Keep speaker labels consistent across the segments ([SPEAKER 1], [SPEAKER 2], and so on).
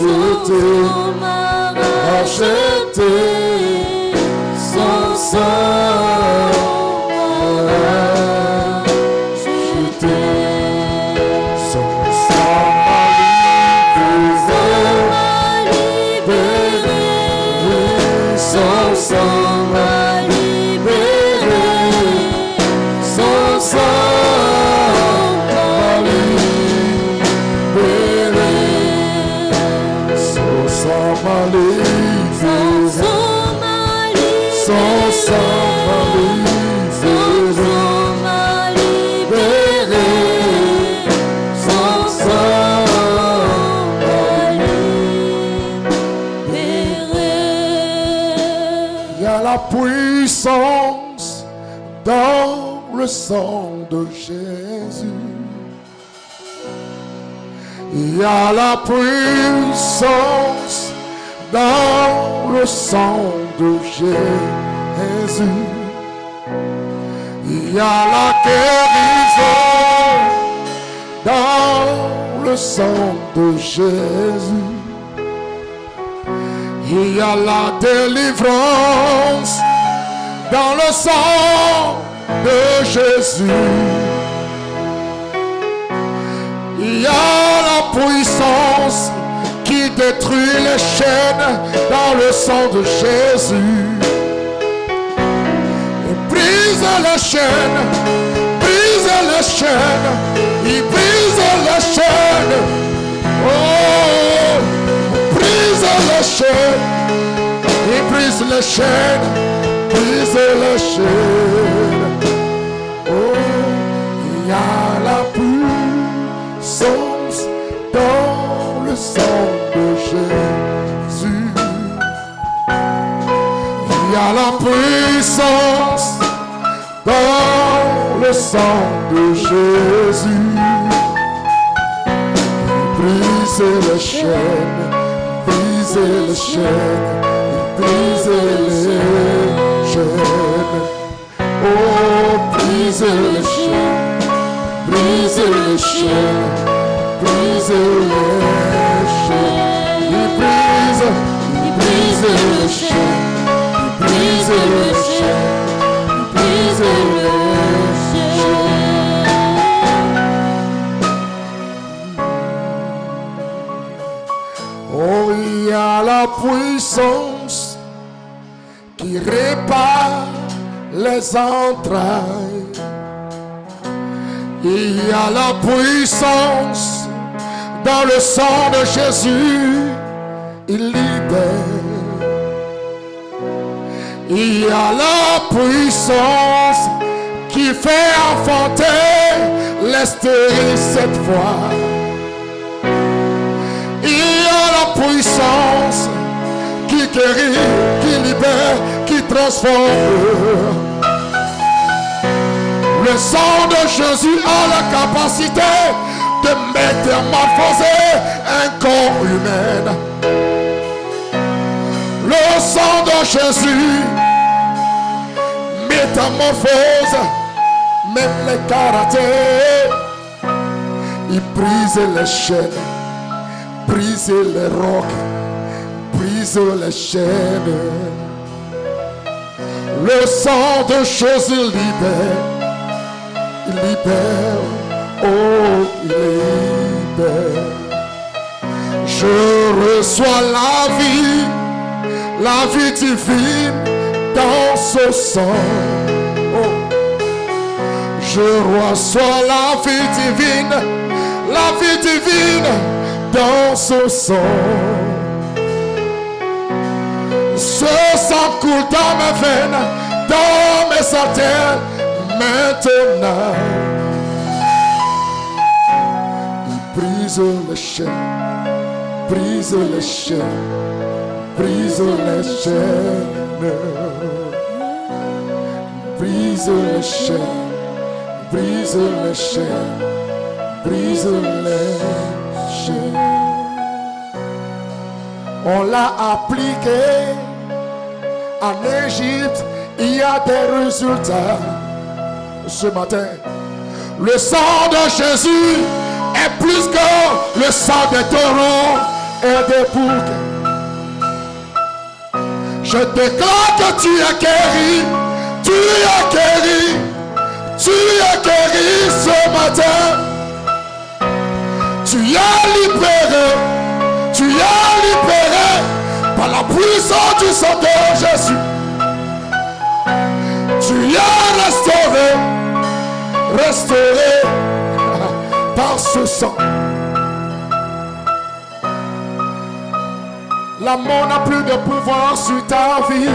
[SPEAKER 1] racheté, racheté, son sang m'a racheté, son sang m'a libéré, son sang m'a libéré, son sang m'a libéré, son sang m'a libéré, son sang m'a libéré, son sang m'a libéré. Il y a la puissance dans le sang de Jésus. Il y a la puissance dans le sang de Jésus. Il y a la guérison dans le sang de Jésus. Il y a la délivrance dans le sang de Jésus. Il y a la puissance qui détruit les chaînes dans le sang de Jésus. Il brise les chaînes, brise les chaînes, il brise les chaînes. Oh, brise les chaînes, il brise les chaînes, brise les chaînes. Oh, il y a la puissance dans le sang de Jésus. Il y a la puissance dans le sang de Jésus. Brise les chaînes, brise les chaînes, brise les chaînes. Oh, brise les chaînes, brise les chaînes, brise les chaînes. Il brise les chaînes, il brise les chaînes, il brise les chaînes. Oh, il y a la puissance qui répare les entrailles. Il y a la puissance dans le sang de Jésus, il libère. Il y a la puissance qui fait enfanter les stériles cette fois. Il y a la puissance qui guérit, qui libère, qui transforme. Le sang de Jésus a la capacité de métamorphoser un corps humain. Le sang de Jésus métamorphose même les caractères. Il brise les chaînes, brise les rocs, brise les chaînes. Le sang de Jésus libère. Il libère, oh, il libère. Je reçois la vie divine dans ce sang. Oh. Je reçois la vie divine dans ce sang. Ce sang coule dans mes veines, dans mes artères. Maintenant, il brise les chaînes, brise les chaînes, brise les chaînes, brise les chaînes, brise les chaînes, brise les chaînes. On l'a appliqué en Égypte, il y a des résultats. Ce matin, le sang de Jésus est plus que le sang des taureaux et des boucs. Je déclare que tu es guéri, tu es guéri, tu es guéri ce matin. Tu es libéré, tu es libéré par la puissance du sang de Jésus. Tu es restauré, restauré par ce sang. La mort n'a plus de pouvoir sur ta vie.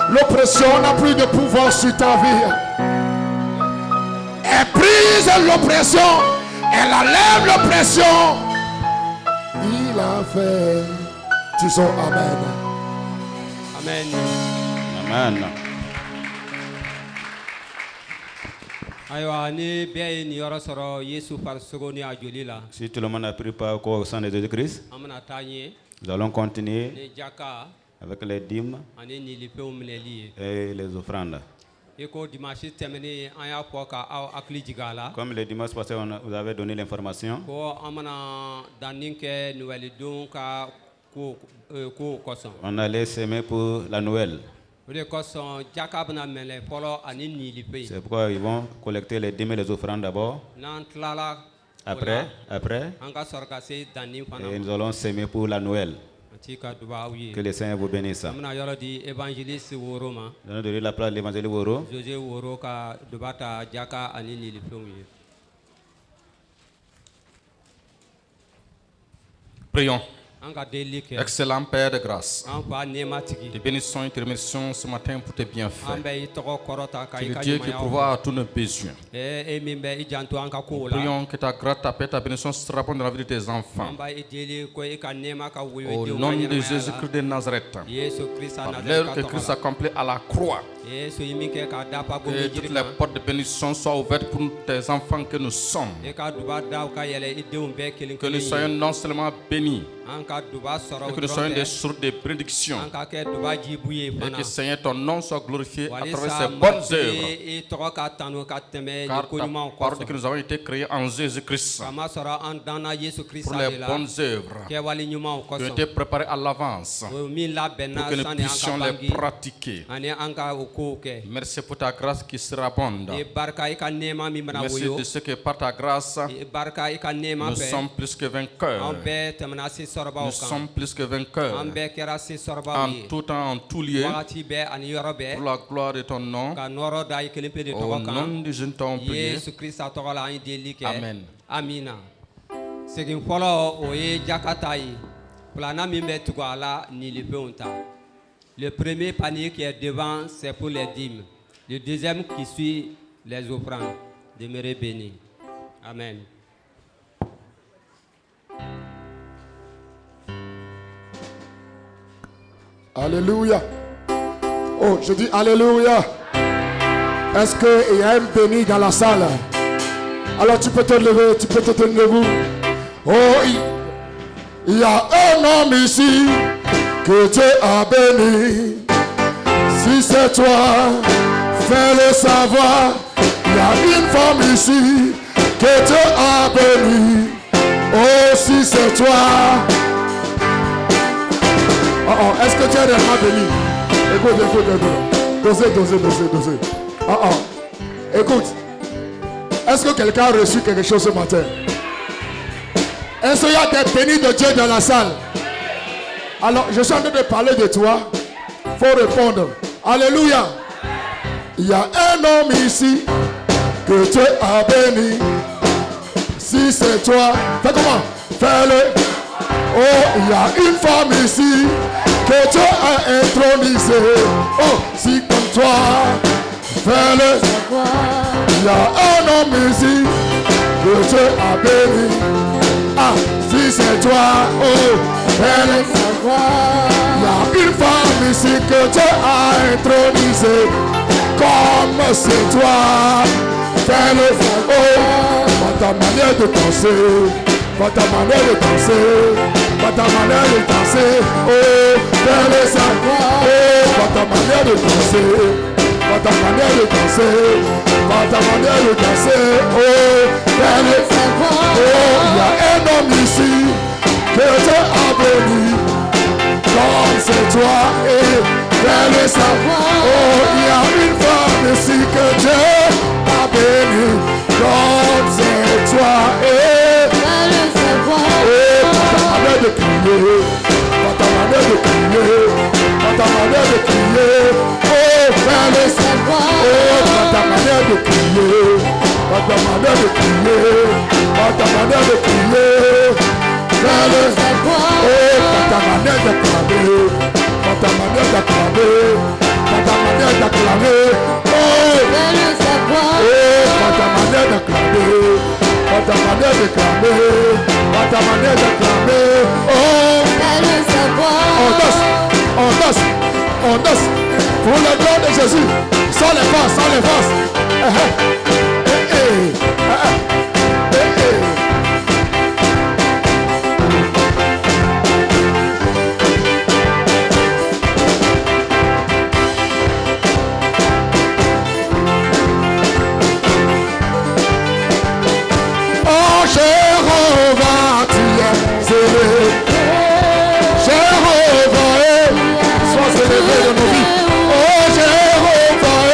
[SPEAKER 1] L'oppression n'a plus de pouvoir sur ta vie. Elle brise l'oppression. Elle enlève l'oppression. Il a fait. Disons Amen.
[SPEAKER 2] Amen.
[SPEAKER 3] Amen. Si tout le monde a pris part au sang de Jésus-Christ, nous allons continuer avec les dîmes et les offrandes. Comme le dimanche passé, vous avez donné l'information. On allait s'aimer pour la Noël. C'est pourquoi ils vont collecter les dîmes et les offrandes d'abord. Après, et nous allons s'aimer pour la Noël. Que le Seigneur vous bénisse. Nous allons donner la place à l'évangile Woro.
[SPEAKER 4] Prions. Excellent Père de grâce, te bénissons et te remercions ce matin pour tes bienfaits. Tu es le Dieu qui pourvoit à tous nos besoins. Prions que ta grâce, ta paix, ta bénédiction se répandent dans la vie de tes enfants. Au nom de Jésus-Christ de Nazareth, par l'œuvre que Christ accomplit à la croix, que toutes les portes de bénédiction soient ouvertes pour tes enfants que nous sommes. Que nous soyons non seulement bénis, et que nous soyons des sources de prédiction. Et que Seigneur, ton nom soit glorifié à travers ces bonnes œuvres. Car ta parole dit que nous avons été créés en Jésus-Christ pour les bonnes œuvres qui ont été préparées à l'avance pour que nous puissions les pratiquer. Merci pour ta grâce qui sera abondante. Merci de ce que par ta grâce, nous sommes plus que vainqueurs. Nous sommes plus que vainqueurs. En tout temps, en tout lieu, pour la gloire de ton nom. Au nom de Jésus, ton prière. Amen.
[SPEAKER 2] Amina. Ce qui follow oye Jakatai. Plana mimbe tuala ni libeonta. Le premier panier qui est devant, c'est pour les dîmes. Le deuxième qui suit, les offrandes. Demeurez bénis. Amen.
[SPEAKER 1] Alléluia. Oh, je dis Alléluia. Est-ce qu'il y a un béni dans la salle? Alors tu peux te lever, tu peux te tenir debout. Oh, il y a un homme ici que Dieu a béni. Si c'est toi, fais-le savoir. Il y a une femme ici que Dieu a béni. Oh, si c'est toi. Est-ce que tu es réellement béni? Écoute. Dosez. Écoute. Est-ce que quelqu'un a reçu quelque chose ce matin? Est-ce qu'il y a des bénis de Dieu dans la salle? Alors, je suis en train de parler de toi. Il faut répondre. Alléluia. Il y a un homme ici que Dieu a béni. Si c'est toi, fais comment? Fais-le. Oh, il y a une femme ici que Dieu a intronisée. Oh, si comme toi, fais-le. Il y a un homme ici que Dieu a béni. Ah, si c'est toi, oh, fais-le. Il y a une femme ici que Dieu a intronisée. Comme c'est toi, fais-le. Oh, par ta manière de danser. Par ta manière de danser, par ta manière de danser, oh, fais-le savoir, oh, par ta manière de danser, par ta manière de danser, par ta manière de danser, oh, fais-le savoir, oh, il y a un homme ici que toi et fais le savoir. Oh, il y a une femme ici que Dieu a béni. Comme c'est toi et fais le savoir. Oh, pas ta manière de crier, pas ta manière de crier, pas ta manière de crier. Oh, fais le savoir. Oh, pas ta manière de crier, pas ta manière de crier, pas ta manière de crier. Fais le savoir. Oh, pas ta manière de clamer, pas ta manière d'acclamer, pas ta manière d'acclamer. Oh, fais le savoir. Oh, pas ta manière d'acclamer, pas ta manière de clamer, pas ta manière d'acclamer. Oh, fais le savoir. On danse, on danse, on danse. Pour la gloire de Jésus. Sans les forces, sans les forces. Oh, Jéhovah, tu es élevé. Jéhovah, sois élevé de nos vies. Oh, Jéhovah,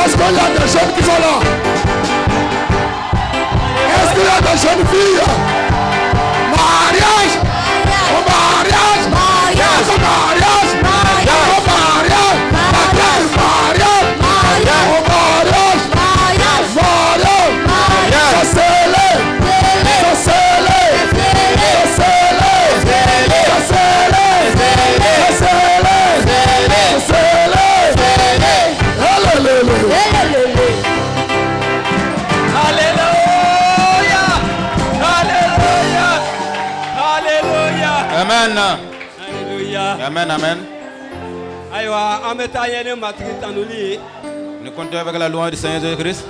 [SPEAKER 1] Est-ce qu'il y a des jeunes qui sont là? Est-ce qu'il y a des jeunes filles? Mariage! Au mariage! Mariage! Au mariage! Mariage! Au mariage! Mariage! Mariage! Mariage! Au mariage! Mariage! Mariage! Mariage! C'est scellé! C'est scellé! C'est scellé! C'est scellé! C'est scellé! C'est scellé!
[SPEAKER 3] Amen.
[SPEAKER 2] Alléluia.
[SPEAKER 3] Amen, amen.
[SPEAKER 2] Aïwa, en mettant un matri tanuli.
[SPEAKER 3] Nous comptons avec la loi du Seigneur Jésus-Christ.